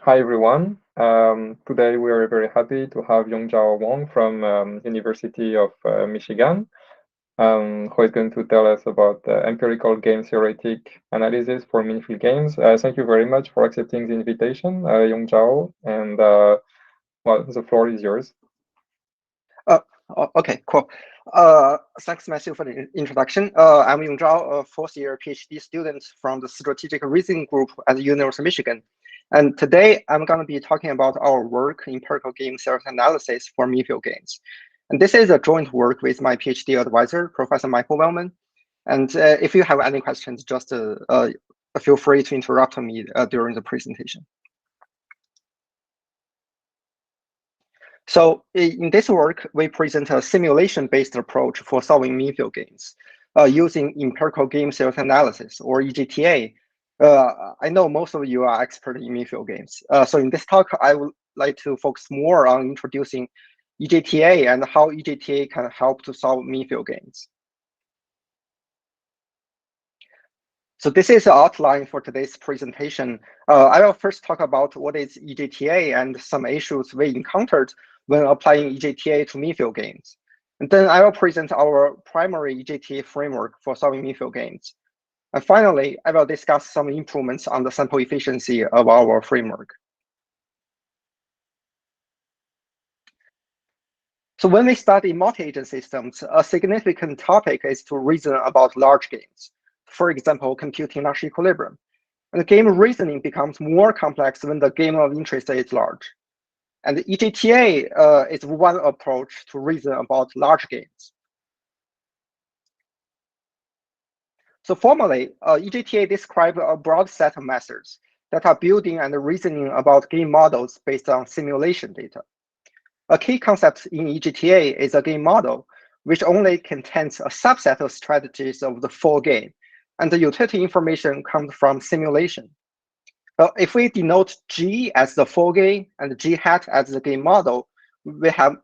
Hi, everyone. Today we are very happy to have Yongzhao Wang from University of Michigan, who is going to tell us about empirical game-theoretic analysis for meaningful games. Thank you very much for accepting the invitation, Yongzhao, and well, the floor is yours. Okay, cool. Thanks, Matthew, for the introduction. I'm Yongzhao, a fourth-year PhD student from the Strategic Reasoning Group at the University of Michigan. And today, I'm going to be talking about our work in empirical game theory analysis for meaningful games. And this is a joint work with my PhD advisor, Professor Michael Wellman. And if you have any questions, just feel free to interrupt me during the presentation. So in this work, we present a simulation-based approach for solving meaningful games using empirical game theory analysis, or EGTA. I know most of you are expert in meaningful games. So in this talk, I would like to focus more on introducing EGTA and how EGTA can help to solve meaningful games. So this is the outline for today's presentation. I will first talk about what is EGTA and some issues we encountered when applying EGTA to meaningful games. And then I will present our primary EGTA framework for solving meaningful games. And finally, I will discuss some improvements on the sample efficiency of our framework. So when we study multi-agent systems, a significant topic is to reason about large games. For example, computing Nash equilibrium. And the game reasoning becomes more complex when the game of interest is large. And the EGTA is one approach to reason about large games. So formally, EGTA describes a broad set of methods that are building and reasoning about game models based on simulation data. A key concept in EGTA is a game model, which only contains a subset of strategies of the full game, and the utility information comes from simulation. If we denote G as the full game and G hat as the game model, we have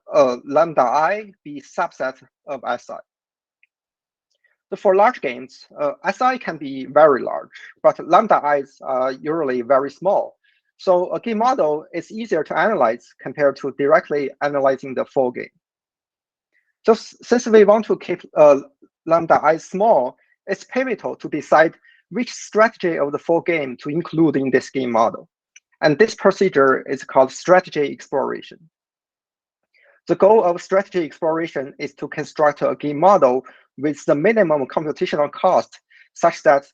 lambda I be subset of SI. So for large games, SI can be very large, but lambda i's are usually very small. So a game model is easier to analyze compared to directly analyzing the full game. So since we want to keep lambda I small, it's pivotal to decide which strategy of the full game to include in this game model. And this procedure is called strategy exploration. The goal of strategy exploration is to construct a game model with the minimum computational cost such that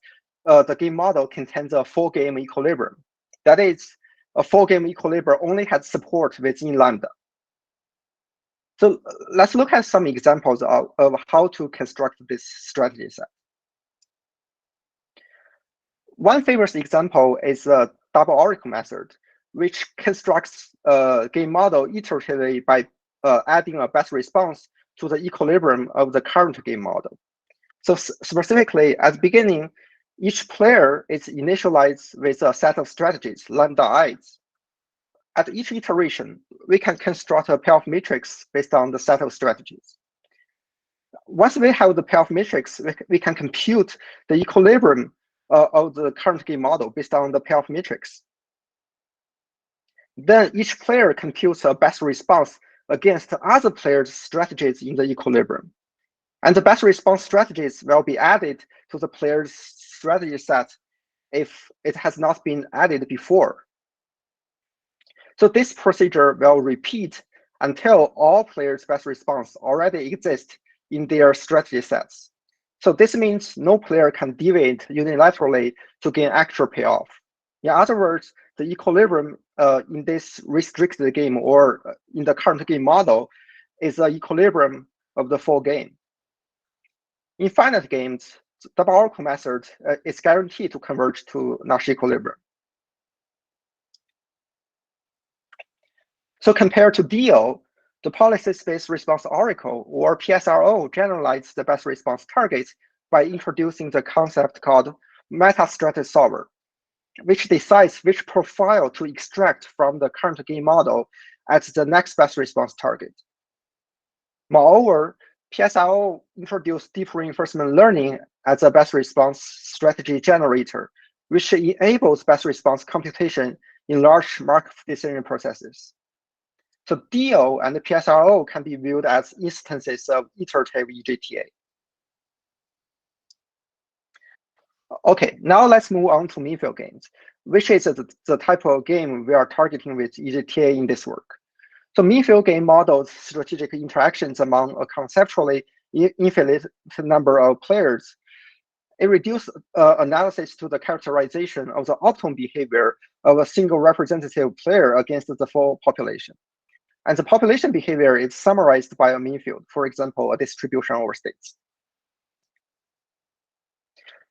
the game model contains a full game equilibrium. That is, a full game equilibrium only has support within lambda. So let's look at some examples of how to construct this strategy set. One famous example is the double oracle method, which constructs a game model iteratively by adding a best response to the equilibrium of the current game model. So specifically, at the beginning, each player is initialized with a set of strategies, lambda i's. At each iteration, we can construct a payoff matrix based on the set of strategies. Once we have the payoff matrix, we can compute the equilibrium of the current game model based on the payoff matrix. Then each player computes a best response against other players' strategies in the equilibrium. And the best response strategies will be added to the player's strategy set if it has not been added before. So this procedure will repeat until all players' best response already exist in their strategy sets. So this means no player can deviate unilaterally to gain extra payoff. In other words, the equilibrium in this restricted game or in the current game model is the equilibrium of the full game. In finite games, the double oracle method is guaranteed to converge to Nash equilibrium. So compared to DO, the policy space response oracle, or PSRO, generalizes the best response targets by introducing the concept called meta-strategy solver, which decides which profile to extract from the current game model as the next best response target. Moreover, PSRO introduced deep reinforcement learning as a best response strategy generator, which enables best response computation in large mark decision processes. So DO and PSRO can be viewed as instances of iterative EGTA. Okay, now let's move on to mean field games, which is the type of game we are targeting with EGTA in this work. So mean field game models strategic interactions among a conceptually infinite number of players. It reduces analysis to the characterization of the optimal behavior of a single representative player against the full population. And the population behavior is summarized by a mean field, for example, a distribution over states.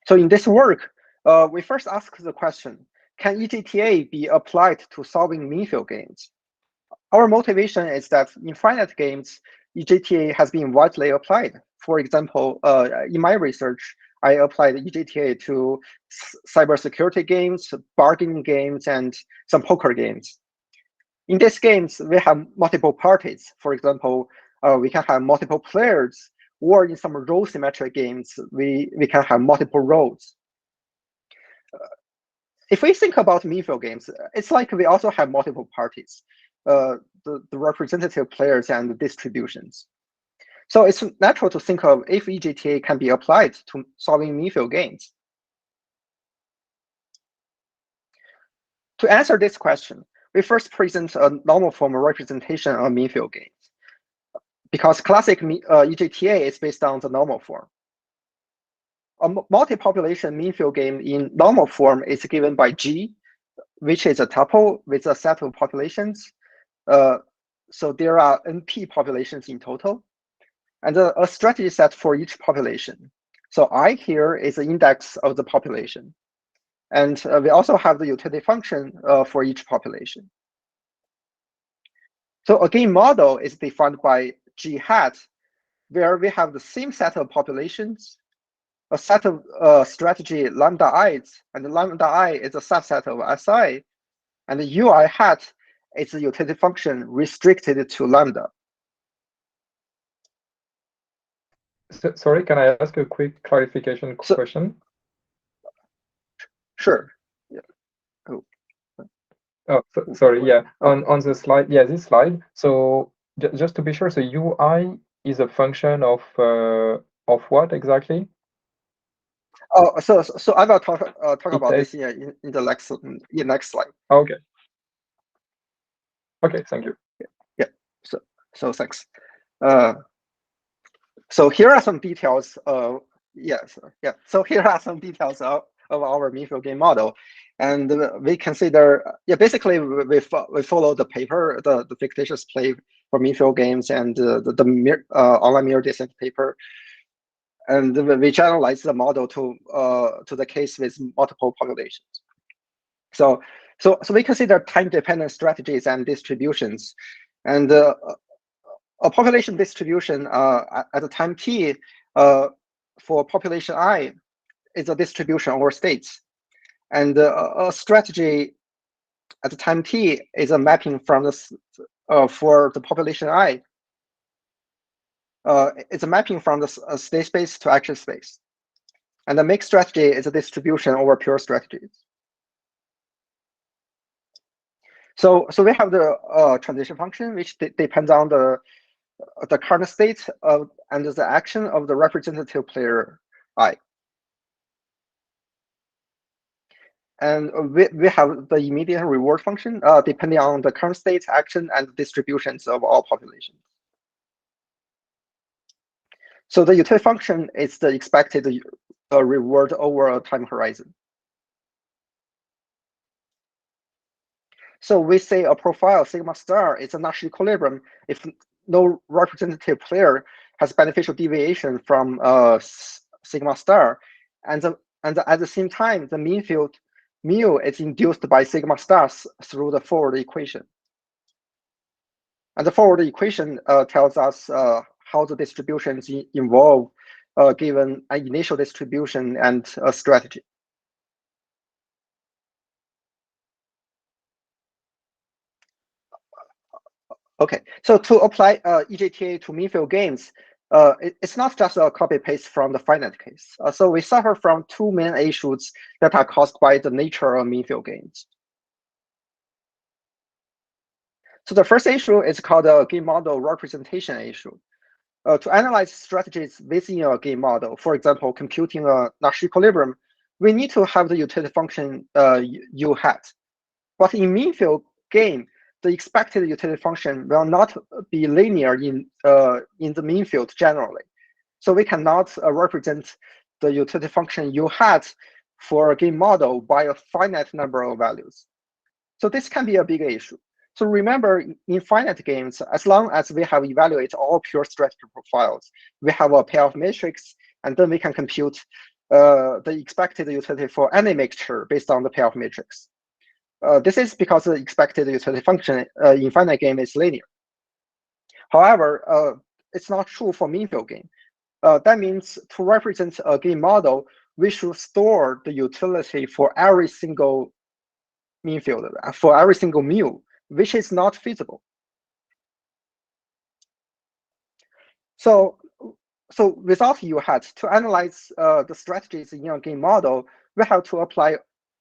So in this work, we first ask the question, can EGTA be applied to solving mean field games? Our motivation is that in finite games, EGTA has been widely applied. For example, in my research, I applied EGTA to cybersecurity games, bargaining games, and some poker games. In these games, we have multiple parties. For example, we can have multiple players, or in some role symmetric games, we can have multiple roles. If we think about mean field games, it's like we also have multiple parties, the representative players and the distributions. So it's natural to think of if EGTA can be applied to solving mean field games. To answer this question, we first present a normal form representation of mean field games, because classic EGTA is based on the normal form. A multi-population mean field game in normal form is given by G, which is a tuple with a set of populations. So there are NP populations in total, and a strategy set for each population. So I here is the index of the population. And we also have the utility function for each population. So a game model is defined by G hat, where we have the same set of populations, a set of strategy lambda i's, and the lambda I is a subset of SI, and the UI hat is a utility function restricted to lambda. So, sorry, can I ask a quick clarification question? Sure. Yeah. Oh, sorry. Yeah. On the slide. Yeah, this slide. So just to be sure, so UI is a function of what exactly? Oh, so I will talk about this in the next slide. Okay. Okay. Thank you. Yeah. So thanks. So here are some details. Yes. Yeah. So here are some details of our mean field game model, and we consider. Yeah. Basically, we follow the paper, the fictitious play for mean field games, and the online mirror descent paper. And we generalize the model to the case with multiple populations. So we consider time-dependent strategies and distributions, and a population distribution at the time t for population I is a distribution over states, and a strategy at the time t is a mapping from this for the population I. It's a mapping from the state space to action space. And the mixed strategy is a distribution over pure strategies. So we have the transition function, which depends on the current state and the action of the representative player I. And we have the immediate reward function depending on the current state, action, and distributions of all populations. So the utility function is the expected reward over a time horizon. So we say a profile sigma star is a Nash equilibrium if no representative player has beneficial deviation from sigma star, and at the same time the mean field mu is induced by sigma stars through the forward equation. And the forward equation tells us how the distributions involve given an initial distribution and a strategy. Okay, so to apply EGTA to mean field games, it's not just a copy paste from the finite case. So we suffer from two main issues that are caused by the nature of mean field games. So the first issue is called a game model representation issue. To analyze strategies within a game model, for example, computing a Nash equilibrium, we need to have the utility function U hat. But in mean field game, the expected utility function will not be linear in the mean field generally. So we cannot represent the utility function U hat for a game model by a finite number of values. So this can be a big issue. So remember, in finite games, as long as we have evaluated all pure strategy profiles, we have a payoff matrix, and then we can compute the expected utility for any mixture based on the payoff matrix. This is because the expected utility function in finite game is linear. However, it's not true for mean field game. That means to represent a game model, we should store the utility for every single mean field, for every single mu, which is not feasible. So without U hat, to analyze the strategies in a game model, we have to apply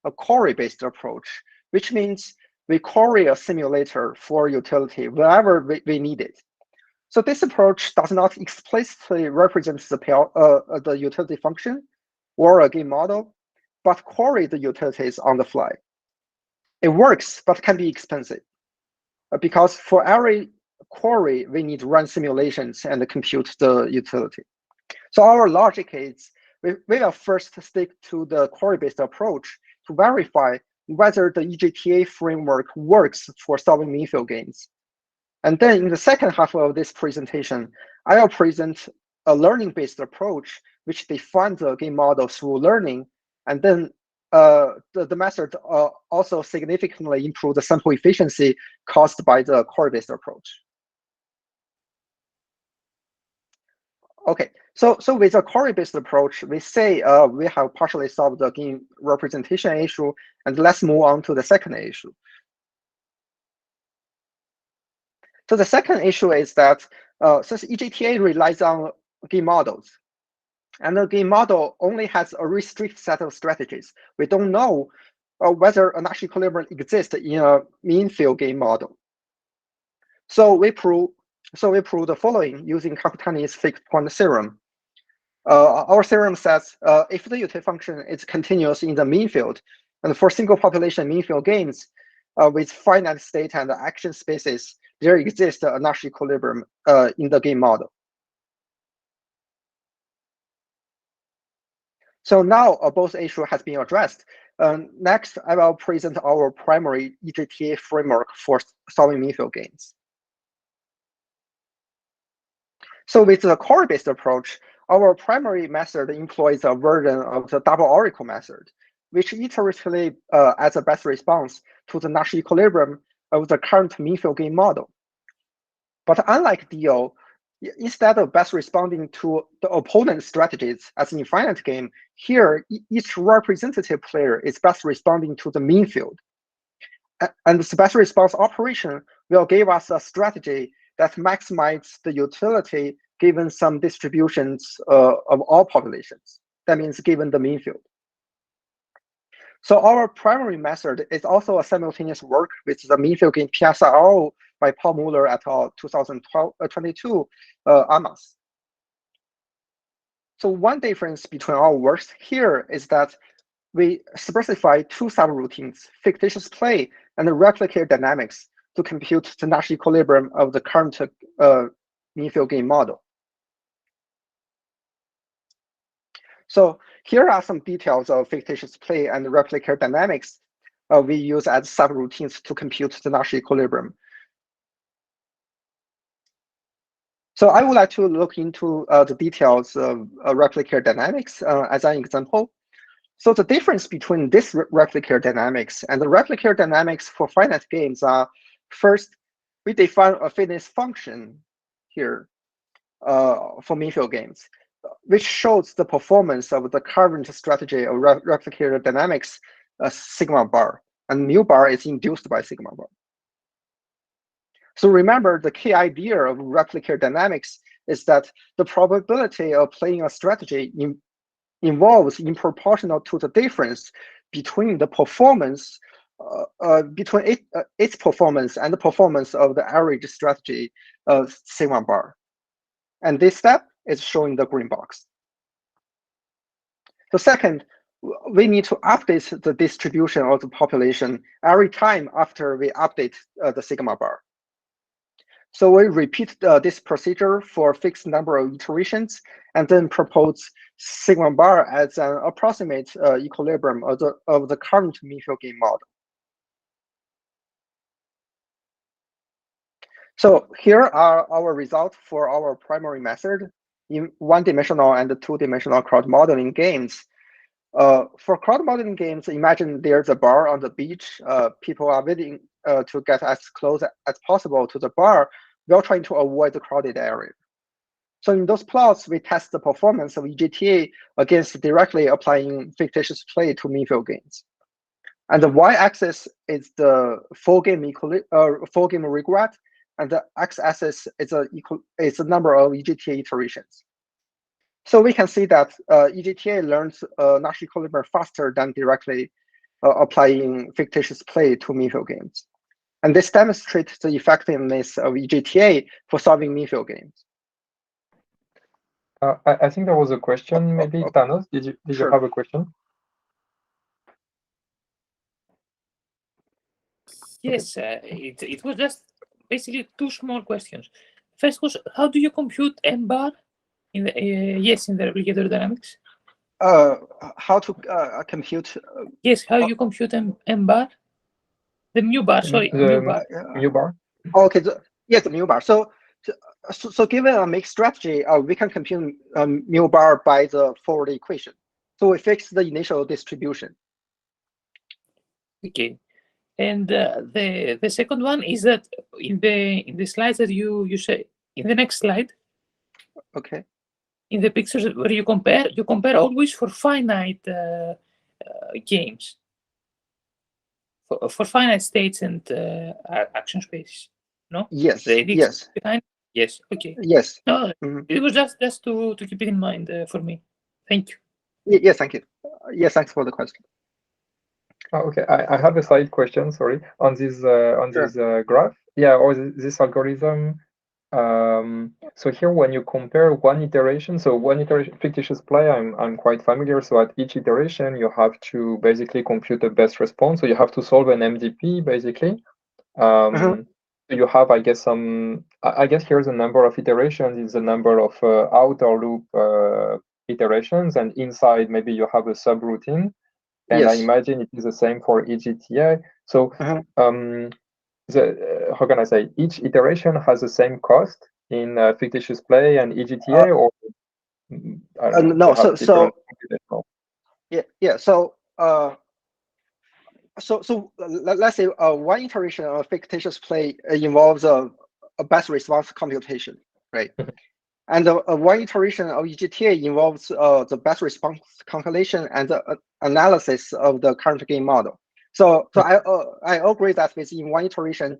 a query-based approach, which means we query a simulator for utility wherever we need it. So this approach does not explicitly represent the utility function or a game model, but query the utilities on the fly. It works, but can be expensive because for every query, we need to run simulations and compute the utility. So our logic is we will first stick to the query-based approach to verify whether the EGTA framework works for solving mean field games. And then in the second half of this presentation, I will present a learning-based approach which defines the game model through learning, and then the method also significantly improve the sample efficiency caused by the query-based approach. Okay, so with a query-based approach, we say we have partially solved the game representation issue, and let's move on to the second issue. So the second issue is that since EGTA relies on game models, and the game model only has a restricted set of strategies, we don't know whether a Nash equilibrium exists in a mean field game model. So we prove the following using Kakutani's fixed point theorem. Our theorem says if the utility function is continuous in the mean field, and for single population mean field games with finite state and action spaces, there exists a Nash equilibrium in the game model. So now both issue has been addressed. Next, I will present our primary EGTA framework for solving mean field games. So with the query-based approach, our primary method employs a version of the double oracle method, which iteratively adds a best response to the Nash equilibrium of the current mean field game model. But unlike DO, instead of best responding to the opponent's strategies as an infinite game, here each representative player is best responding to the mean field. And the best response operation will give us a strategy that maximizes the utility given some distributions of all populations. That means given the mean field. So our primary method is also a simultaneous work with the mean field game PSRO by Paul Muller et al. 2022 AMAS. So one difference between our works here is that we specify two subroutines, fictitious play and replicator dynamics, to compute the Nash equilibrium of the current mean field game model. So here are some details of fictitious play and replicator dynamics we use as subroutines to compute the Nash equilibrium. So I would like to look into the details of replicator dynamics as an example. So the difference between this replicator dynamics and the replicator dynamics for finite games are, first, we define a fitness function here for mean field games, which shows the performance of the current strategy of replicator dynamics, sigma bar, and mu bar is induced by sigma bar. So remember, the key idea of replicator dynamics is that the probability of playing a strategy involves in proportional to the difference between the performance between its performance and the performance of the average strategy sigma bar. And this step is showing the green box. So second, we need to update the distribution of the population every time after we update the sigma bar. So we repeat this procedure for a fixed number of iterations and then propose sigma bar as an approximate equilibrium of the current mean field gain model. So here are our results for our primary method in one-dimensional and two-dimensional crowd modeling games. For crowd modeling games, imagine there's a bar on the beach. People are waiting to get as close as possible to the bar while trying to avoid the crowded area. So in those plots, we test the performance of EGTA against directly applying fictitious play to mean field gains. And the y-axis is the full game regret, and the x-axis is a number of EGTA iterations. So we can see that EGTA learns Nash equilibrium faster than directly applying fictitious play to mean field games. And this demonstrates the effectiveness of EGTA for solving mean field games. I think there was a question, maybe Thanos. Did you have a question? Yes, it was just basically two small questions. First was, how do you compute M bar in the in the replicator dynamics? How to compute? Yes, how you compute M bar? The mu bar, sorry, mu bar. Mu bar. Okay, yes, the mu bar. So given a mixed strategy, we can compute mu bar by the forward equation. So we fix the initial distribution. Okay, and the second one is that in the slides that you say in the next slide. Okay. In the pictures where you compare always for finite games, for finite states and action spaces. No. Yes. Yes. Behind? Yes. Okay. Yes. No, it was just to keep it in mind for me. Thank you. Yes, thank you. Yes, thanks for the question. Okay, I have a side question. Sorry, on this graph. Yeah, or this algorithm. So here, when you compare one iteration, fictitious play, I'm quite familiar. So at each iteration, you have to basically compute the best response. So you have to solve an MDP basically. So you have, I guess, I guess here's a number of iterations. It's a number of outer loop iterations, and inside maybe you have a subroutine. And yes. I imagine it is the same for EGTA. So how can I say? Each iteration has the same cost in fictitious play and EGTA, or I don't know, no. So let's say one iteration of fictitious play involves a best response computation, right? And one iteration of EGTA involves the best response calculation and the analysis of the current game model. So I agree that within one iteration,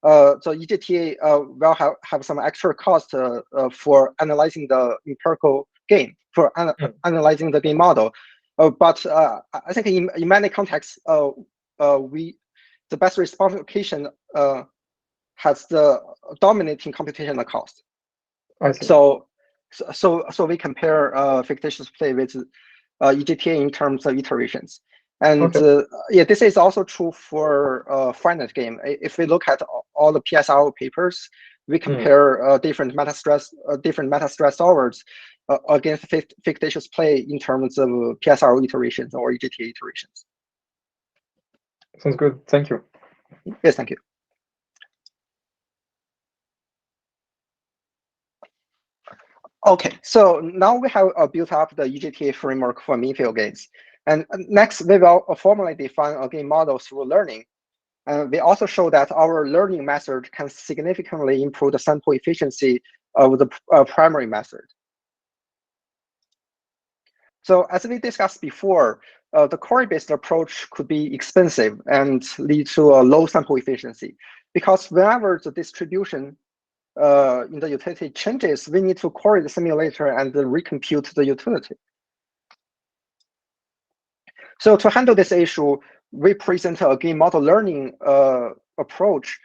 so EGTA will have some extra cost for analyzing the empirical game, for analyzing the game model. But I think in many contexts, the best response calculation has the dominating computational cost. So we compare fictitious play with EGTA in terms of iterations. And this is also true for finite game. If we look at all the PSRO papers, we compare different meta stress solvers against fictitious play in terms of PSRO iterations or EGTA iterations. Sounds good. Thank you. Yes, thank you. Okay, so now we have built up the EGTA framework for mean field games. And next, we will formally define a game model through learning. And we also show that our learning method can significantly improve the sample efficiency of the primary method. So as we discussed before, the query-based approach could be expensive and lead to a low sample efficiency, because whenever the distribution in the utility changes, we need to query the simulator and recompute the utility. So to handle this issue, we present a game model learning approach,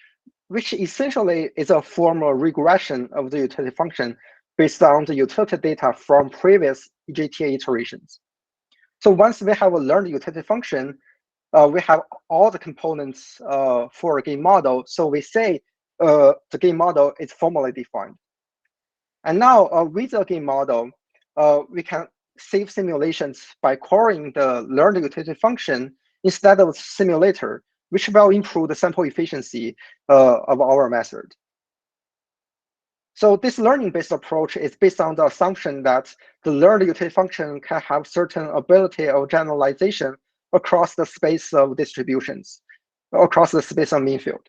which essentially is a formal regression of the utility function based on the utility data from previous EGTA iterations. So once we have a learned utility function, we have all the components for a game model. So we say the game model is formally defined. And now with the game model, we can save simulations by calling the learned utility function instead of simulator, which will improve the sample efficiency of our method. So this learning-based approach is based on the assumption that the learned utility function can have certain ability of generalization across the space of distributions, across the space of mean field.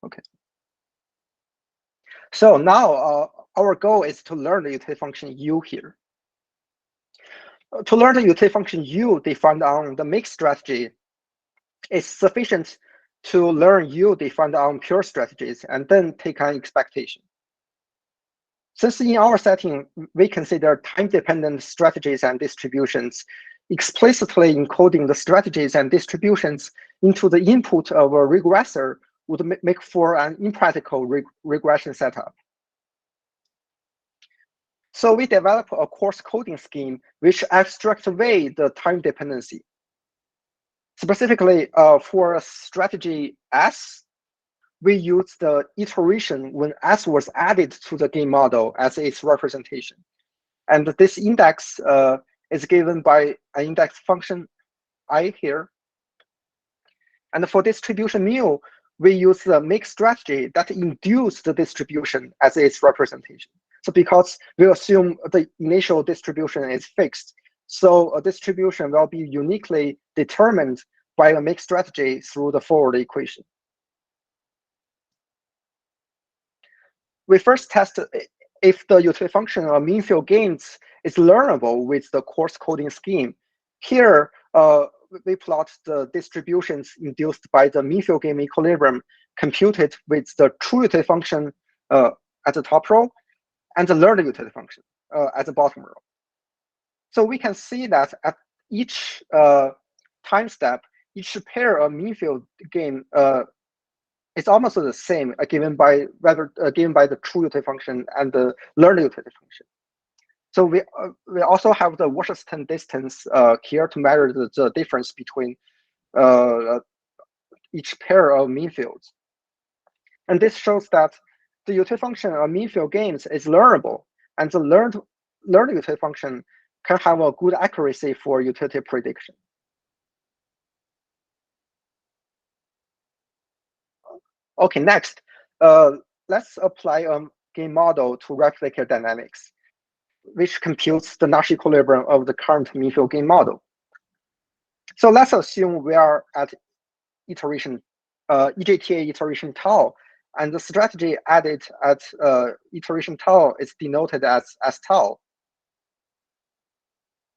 Okay. So now our goal is to learn the utility function U here. To learn the utility function U defined on the mixed strategy is sufficient to learn U defined on pure strategies and then take an expectation. Since in our setting, we consider time-dependent strategies and distributions, explicitly encoding the strategies and distributions into the input of a regressor would make for an impractical regression setup. So we develop a coarse coding scheme which abstracts away the time dependency. Specifically, for strategy S, we use the iteration when S was added to the game model as its representation. And this index is given by an index function I here. And for distribution mu, we use the mixed strategy that induced the distribution as its representation. So because we assume the initial distribution is fixed, so a distribution will be uniquely determined by a mixed strategy through the forward equation. We first test if the utility function of mean field gains is learnable with the coarse coding scheme. Here, we plot the distributions induced by the mean field gain equilibrium computed with the true utility function at the top row and the learned utility function at the bottom row. So we can see that at each time step, each pair of mean field gain is almost the same given by the true utility function and the learned utility function. So we also have the Washington distance here to measure the difference between each pair of mean fields. And this shows that the utility function of mean field gains is learnable, and the learned utility function can have a good accuracy for utility prediction. Okay, next, let's apply a game model to replicator dynamics, which computes the Nash equilibrium of the current mean field gain model. So let's assume we are at iteration EGTA iteration tau, and the strategy added at iteration tau is denoted as tau.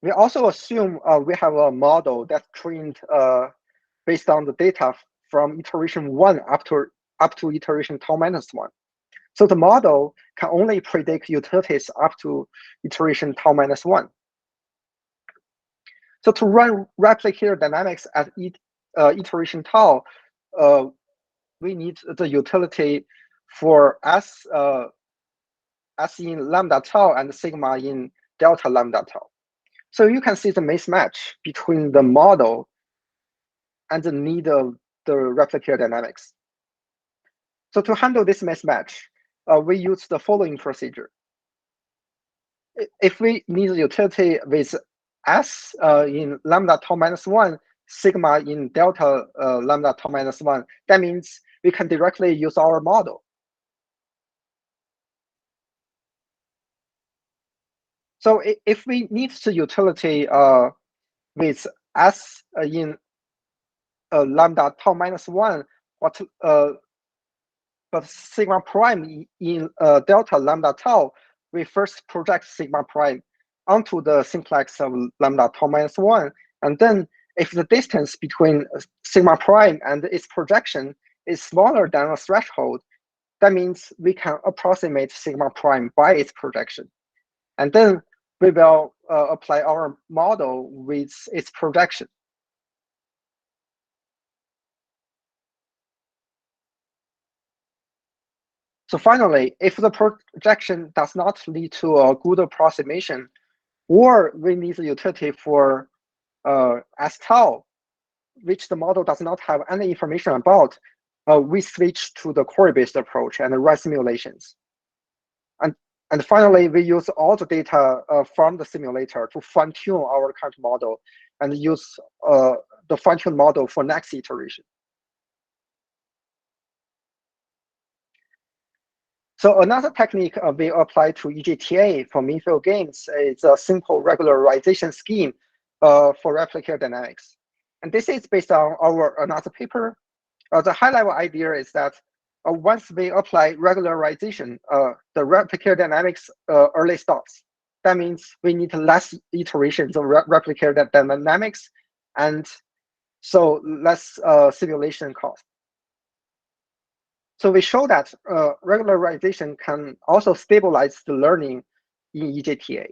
We also assume we have a model that's trained based on the data from iteration 1 up to iteration tau minus 1. So the model can only predict utilities up to iteration tau minus 1. So to run replicator dynamics at iteration tau, we need the utility for S in lambda tau and sigma in delta lambda tau. So you can see the mismatch between the model and the need of the replicator dynamics. So to handle this mismatch, we use the following procedure. If we need a utility with S in lambda tau minus 1, sigma in delta lambda tau minus 1, that means we can directly use our model. So if we need the utility with S in lambda tau minus 1, but sigma prime in delta lambda tau, we first project sigma prime onto the simplex of lambda tau minus 1. And then if the distance between sigma prime and its projection is smaller than a threshold, that means we can approximate sigma prime by its projection. And then we will apply our model with its projection. So finally, if the projection does not lead to a good approximation, or we need the utility for S tau, which the model does not have any information about, we switch to the query-based approach and run simulations. And finally, we use all the data from the simulator to fine-tune our current model and use the fine-tuned model for next iteration. So another technique we apply to EGTA for mean-field games is a simple regularization scheme for replicator dynamics. And this is based on our another paper. The high-level idea is that once we apply regularization, the replicator dynamics early stops. That means we need less iterations of replicator dynamics, and so less simulation cost. So we show that regularization can also stabilize the learning in EGTA.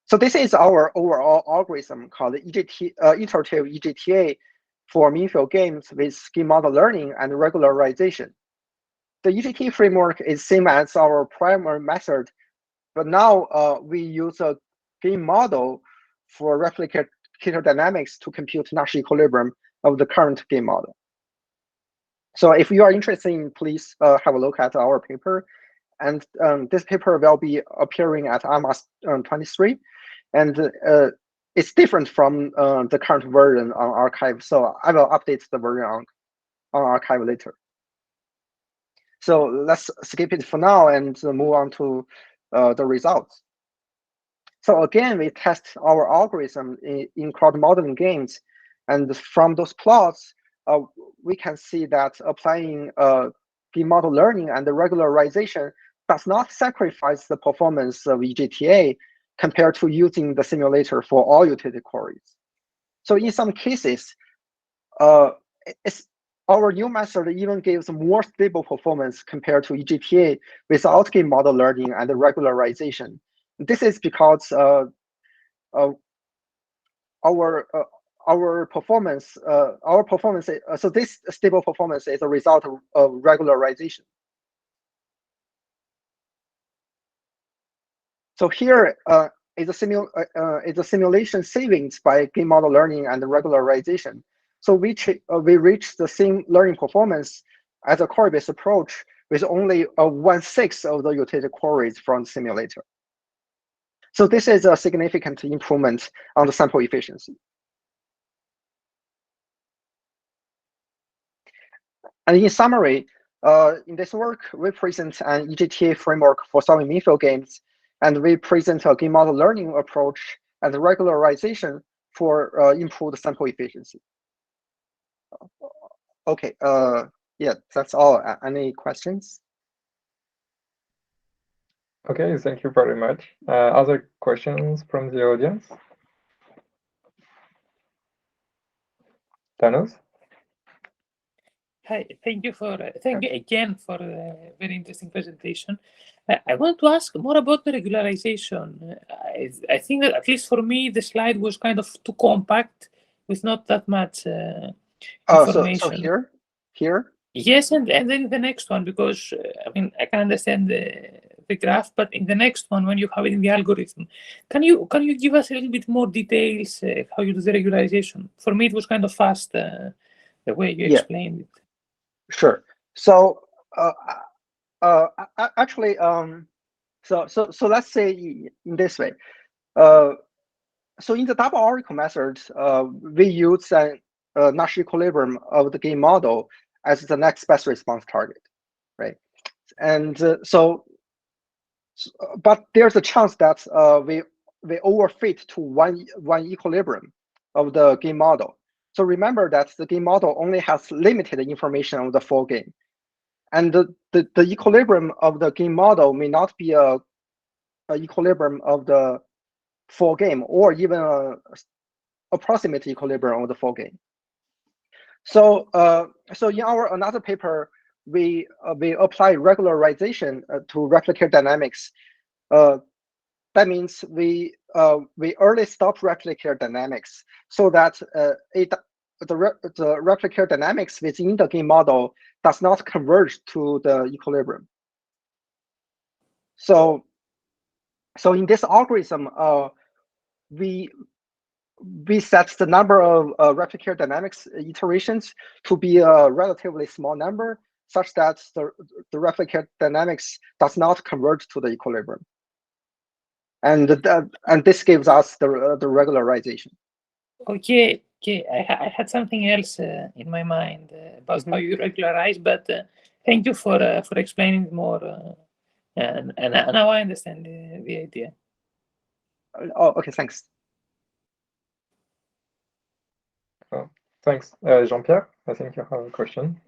So this is our overall algorithm called iterative EGTA for mean-field games with game model learning and regularization. The EGTA framework is same as our primary method, but now we use a game model for replicator dynamics to compute Nash equilibrium of the current game model. So if you are interested, please have a look at our paper. And this paper will be appearing at AMAS 23. And it's different from the current version on arXiv. So I will update the version on arXiv later. So let's skip it for now and move on to the results. So again, we test our algorithm in crowd modeling games. And from those plots, we can see that applying game model learning and the regularization does not sacrifice the performance of EGTA compared to using the simulator for all utility queries. So in some cases, our new method even gives more stable performance compared to EGTA without game model learning and regularization. This is because our performance, so this stable performance is a result of regularization. So here is a simulation savings by game model learning and regularization. So we reach the same learning performance as a query-based approach with only 1/6 of the utility queries from the simulator. So this is a significant improvement on the sample efficiency. And in summary, in this work, we present an EGTA framework for solving mean-field games, and we present a game model learning approach and regularization for improved sample efficiency. Okay, yeah, that's all. Any questions? Okay, thank you very much. Other questions from the audience? Thanos? Hi, thank you again for a very interesting presentation. I want to ask more about the regularization. I think that at least for me, the slide was kind of too compact with not that much information. So here? Yes, and then the next one, because I mean, I can understand the graph, but in the next one, when you have it in the algorithm, can you give us a little bit more details how you do the regularization? For me, it was kind of fast the way you explained it. Sure. So actually, so let's say in this way. So in the double oracle method, we use a Nash equilibrium of the game model as the next best response target, right? And but there's a chance that we overfit to one equilibrium of the game model. So remember that the game model only has limited information on the full game. And the equilibrium of the game model may not be a equilibrium of the full game, or even a approximate equilibrium of the full game. So so in our another paper, we apply regularization to replicator dynamics that means we early stop replicator dynamics so that the replicator dynamics within the game model does not converge to the equilibrium. So in this algorithm, we set the number of replicator dynamics iterations to be a relatively small number, such that the replicator dynamics does not converge to the equilibrium. And this gives us the regularization. Okay. I had something else in my mind about how you regularize, but thank you for explaining more. And now I understand the idea. Oh, okay, thanks. Thanks. Jean-Pierre, I think you have a question.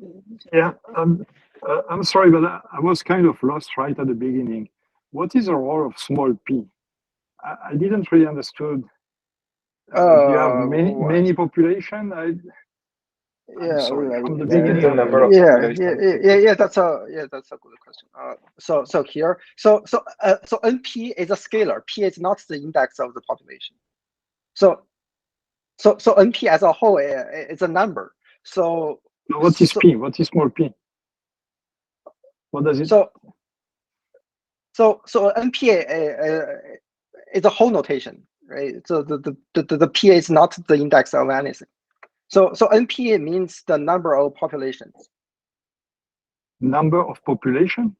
Yeah, I'm sorry, but I was kind of lost right at the beginning. What is the role of small p? I didn't really understood. Do you have many population? Yeah, sorry, from the beginning. beginning. The number of yeah. That's a good question. So here, so NP is a scalar. P is not the index of the population. So NP as a whole is a number. So what is p? What is small p? What does it? So NP is a whole notation, right? So the P is not the index of anything. So NP means the number of populations. Number of population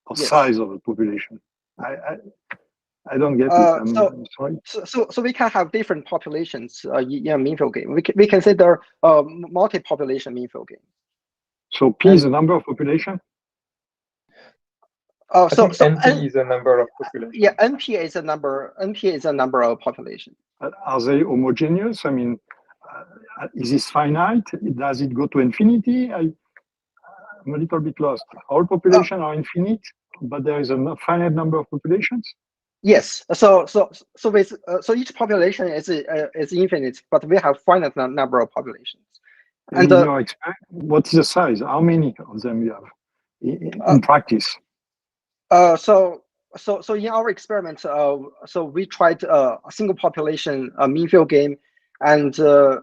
or Yes. size of the population? I don't get it. I'm sorry. So we can have different populations in a mean field game. We consider multi-population mean field game. So P is the number of population? So NP is a number of population. Yeah, NP is a number. NP is a number of population. Are they homogeneous? I mean, is this finite? Does it go to infinity? I'm a little bit lost. All populations are infinite, but there is a finite number of populations. Yes. So each population is infinite, but we have finite number of populations. And in your experience, what is the size? How many of them you have in practice? So in our experiment, so we tried a single population mean field game and the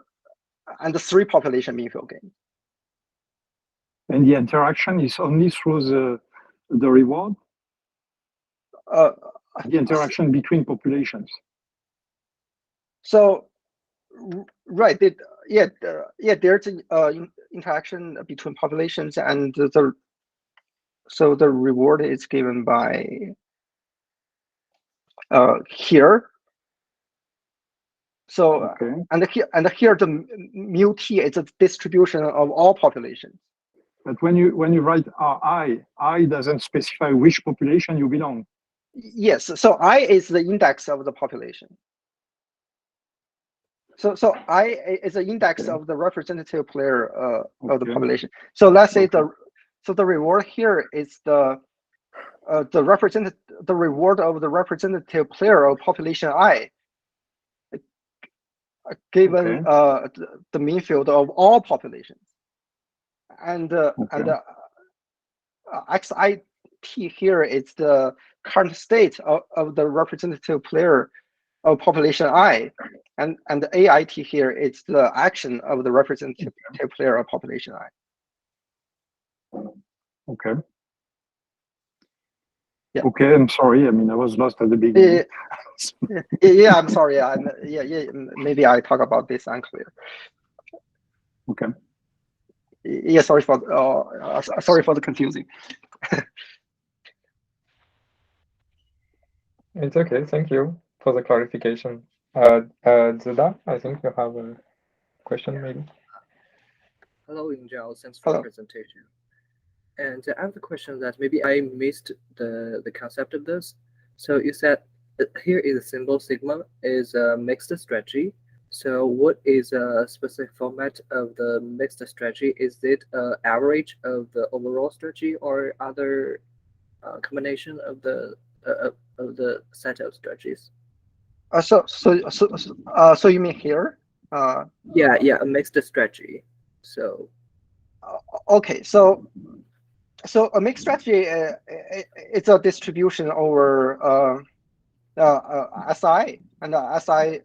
3 population mean field game. And the interaction is only through the reward? The interaction between populations. So, right, there's an interaction between populations, and the reward is given by here. So okay. and here the mu t is a distribution of all populations. But when you write I doesn't specify which population you belong. Yes, so I is the index of the population. So I is the index of the representative player of the population. So let's say the reward here is the reward of the representative player of population I, given the mean field of all populations, and xit here is the current state of the representative player of population I, and the AIT here is the action of the representative player of population I. Okay. Yeah. Okay, I'm sorry. I mean, I was lost at the beginning. Yeah, I'm sorry. Yeah, maybe I talk about this unclear. Okay. Yeah, sorry for the confusing. It's okay. Thank you for the clarification. Zeda, I think you have a question, maybe. Hello, Yongzhao. Thanks for the presentation. And I have a question that maybe I missed the concept of this. So you said here is a symbol sigma is a mixed strategy. So what is a specific format of the mixed strategy? Is it average of the overall strategy or other combination of the set of strategies? So you mean here? Yeah, a mixed strategy. So okay, so So a mixed strategy it's a distribution over SI, and SI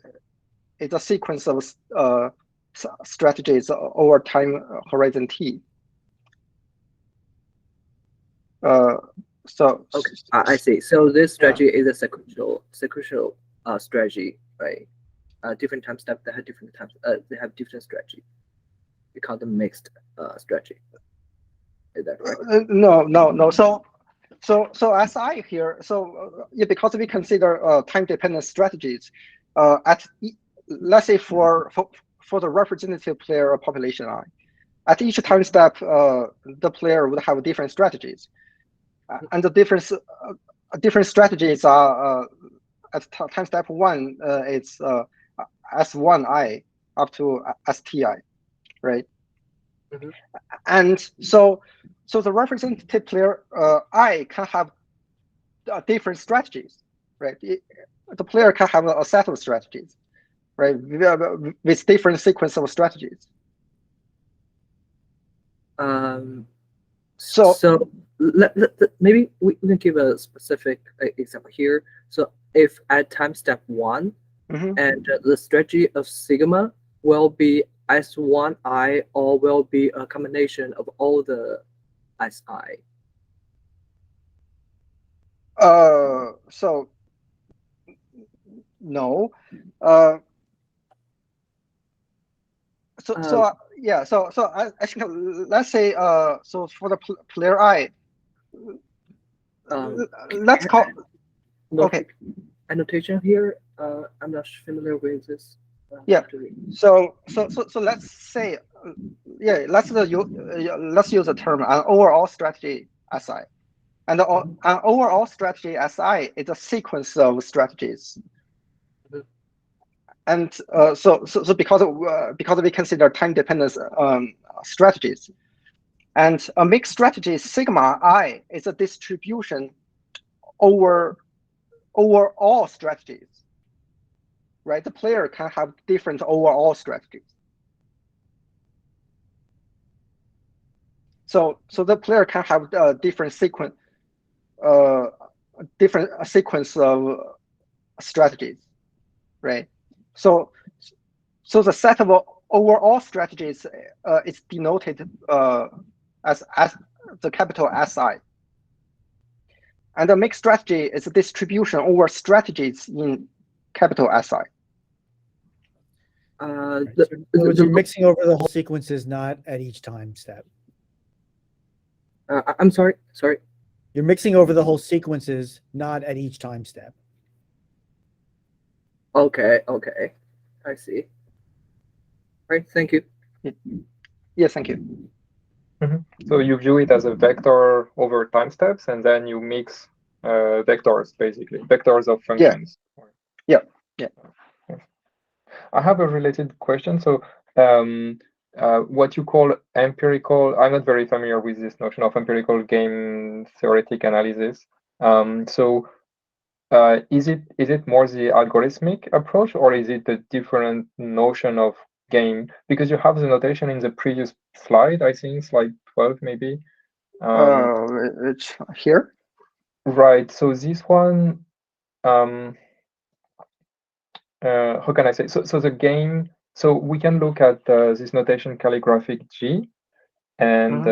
is a sequence of strategies over time horizon T. So okay, I see. So this strategy is a sequential strategy, right? Different time steps that have different times. They have different strategy. We call them mixed strategy. Is that correct? No. So SI here. So yeah, because we consider time-dependent strategies, let's say for the representative player population I, at each time step, the player would have different strategies, and the different strategies are at time step 1, it's S1I up to STI, right? Mm-hmm. And so the representative player I can have different strategies, right? The player can have a set of strategies, right, with different sequence of strategies. So maybe we can give a specific example here. So if at time step 1, and the strategy of sigma will be S1I, or will be a combination of all the SI. So no. So I think let's say so for the player I, let's call okay annotation here. I'm not familiar with this. So let's say let's use the term an overall strategy SI, and an overall strategy SI is a sequence of strategies. And so because we consider time dependent strategies, and a mixed strategy sigma I is a distribution over all strategies, right? The player can have different overall strategies. So the player can have a different sequence of strategies, right? So the set of overall strategies is denoted as the capital SI. And the mixed strategy is a distribution over strategies in capital SI. You're mixing over the whole sequences, not at each time step. I'm sorry. You're mixing over the whole sequences, not at each time step. Okay. I see. All right, thank you. Yes, thank you. So you view it as a vector over time steps, and then you mix vectors, basically, vectors of functions. Yeah. I have a related question. So what you call empirical, I'm not very familiar with this notion of empirical game theoretic analysis. So is it more the algorithmic approach, or is it a different notion of game? Because you have the notation in the previous slide, I think slide 12 maybe. It's here. Right. So this one, how can I say? So the game. So we can look at this notation calligraphic G, and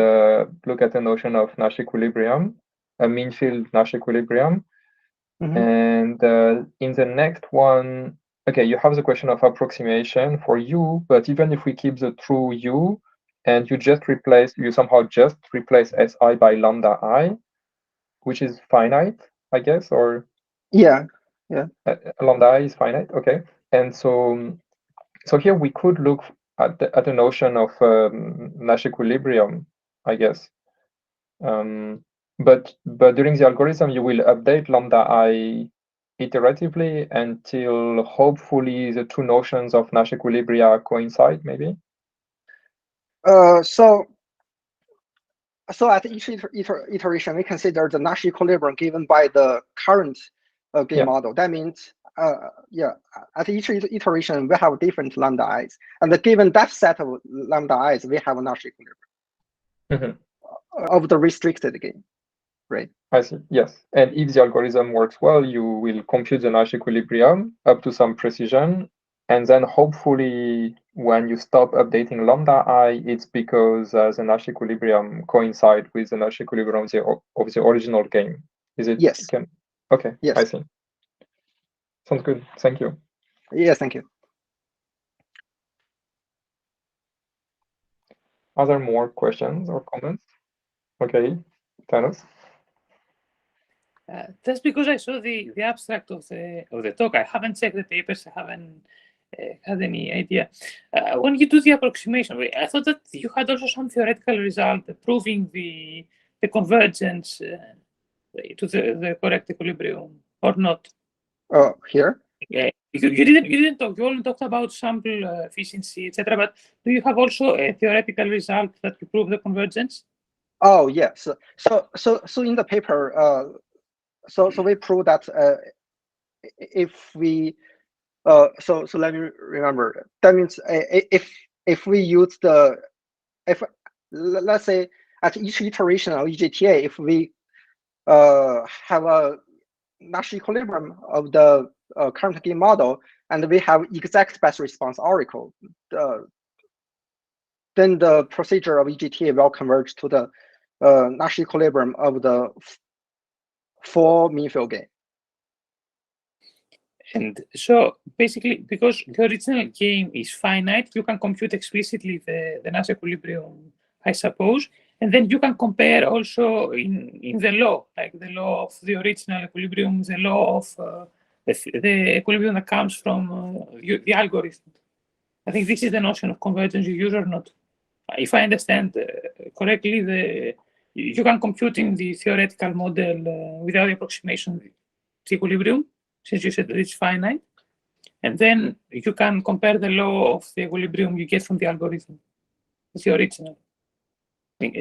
look at the notion of Nash equilibrium, a mean field Nash equilibrium. And in the next one, okay, you have the question of approximation for U, but even if we keep the true U, and you somehow just replace SI by lambda I, which is finite, I guess, or yeah. Lambda I is finite, okay. And so here we could look at the notion of Nash equilibrium, I guess. But during the algorithm, you will update lambda I iteratively until hopefully the two notions of Nash equilibria coincide, maybe. So at each iteration, we consider the Nash equilibrium given by the current game model. That means, at each iteration, we have different lambda i's, and given that set of lambda i's, we have a Nash equilibrium. of the restricted game, right? I see. Yes. And if the algorithm works well, you will compute the Nash equilibrium up to some precision. And then hopefully when you stop updating lambda I, it's because the Nash equilibrium coincides with the Nash equilibrium of the original game. Is it? Yes. Okay. Yes. I see. Sounds good. Thank you. Yes, thank you. Are there more questions or comments? Okay, Thanos. Just because I saw the abstract of the talk, I haven't checked the papers. I haven't had any idea. When you do the approximation, I thought that you had also some theoretical result proving the convergence to the correct equilibrium, or not? Here? Yeah, you didn't talk. You only talked about sample efficiency, etc. But do you have also a theoretical result that you prove the convergence? Oh yes. So in the paper, so we prove that if we so let me remember. That means if we use let's say at each iteration of EGTA, if we have a Nash equilibrium of the current game model, and we have exact best response oracle, then the procedure of EGTA will converge to the Nash equilibrium of the full mean field game. And so basically, because the original game is finite, you can compute explicitly the Nash equilibrium, I suppose. And then you can compare also in the law, like the law of the original equilibrium, the law of the equilibrium that comes from the algorithm. I think this is the notion of convergence you use or not. If I understand correctly, you can compute in the theoretical model without the approximation the equilibrium, since you said that it's finite. And then you can compare the law of the equilibrium you get from the algorithm, the original.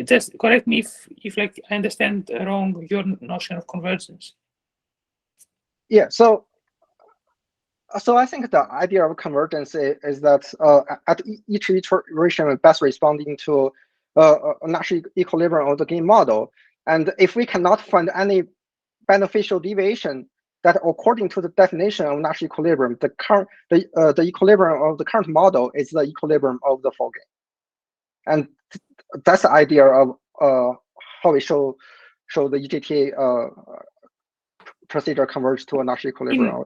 Just correct me if like I understand wrong your notion of convergence. Yeah, so I think the idea of convergence is that at each iteration, best responding to a Nash equilibrium of the game model. And if we cannot find any beneficial deviation that according to the definition of Nash equilibrium, the equilibrium of the current model is the equilibrium of the full game. And that's the idea of how we show the EGTA procedure converge to a Nash equilibrium.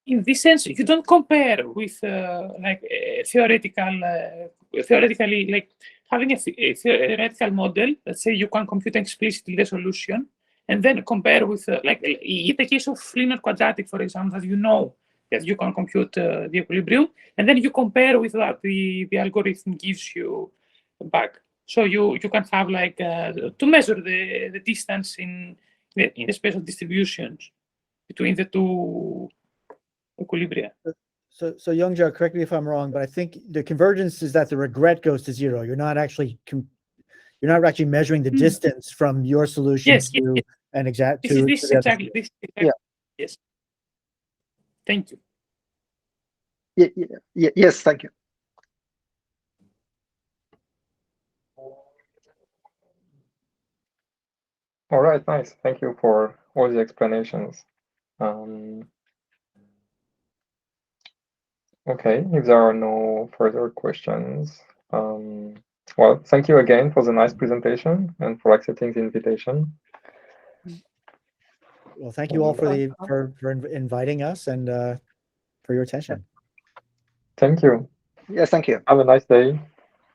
In this sense, you don't compare with like theoretically, like having a theoretical model. Let's say you can compute explicitly the solution, and then compare with like in the case of linear quadratic, for example, that you know that you can compute the equilibrium, and then you compare with what the algorithm gives you back. So you can have like to measure the distance in the spatial distributions between the two equilibria. So Yongzhao, correct me if I'm wrong, but I think the convergence is that the regret goes to zero. You're not actually measuring the distance from your solution to an exact. This is exactly. Yeah. Yes. Thank you. Yes, thank you. All right, nice. Thank you for all the explanations. Okay, if there are no further questions, well, thank you again for the nice presentation and for accepting the invitation. Well, thank you all for inviting us and for your attention. Thank you. Yes, thank you. Have a nice day.